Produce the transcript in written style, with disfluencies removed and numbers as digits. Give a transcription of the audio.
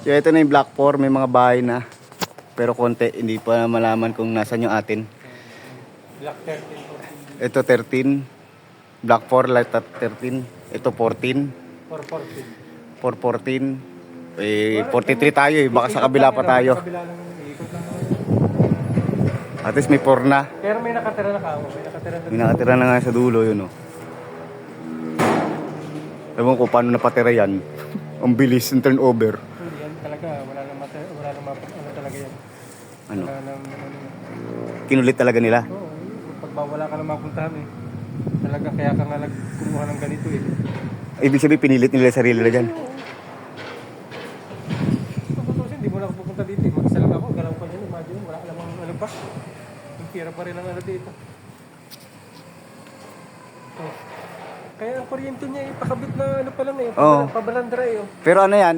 So ito na yung Block 4, may mga bahay na. Pero konti, hindi pa malaman kung nasan yung atin. Block 13, 14. Ito 13, Block 4, light at 13. Ito 14, 414. 414. Eh, 43 tayo eh, baka sa kabila pa tayo. Sa kabila lang, ikot lang naman. At least may 4 na. Pero may nakatira na kamo, may nakatira na. May nakatira na nga sa dulo yun oh. Ewan ko paano napatira yan. Ang bilis ng turnover. Hindi yan talaga, wala nang ano talaga yan. Ano? Wala nang Kinulit talaga nila. oo, pag wala ka nang mapuntahan eh. Talaga kaya ka nga kumuha ng ganito eh. Ibig sabihin pinilit nila yung sarili na dyan. Hindi mo na ako pupunta dito eh. Mag-isa lang ako, galaw pa dyan. Imagine, wala ka namang ano pa. Ang tira pa rin ang ano dito. Oh. Kaya ang kuryente niya eh, pakabit na ano pa lang eh. Oo. Pabalandra eh. Oh. Pero ano yan?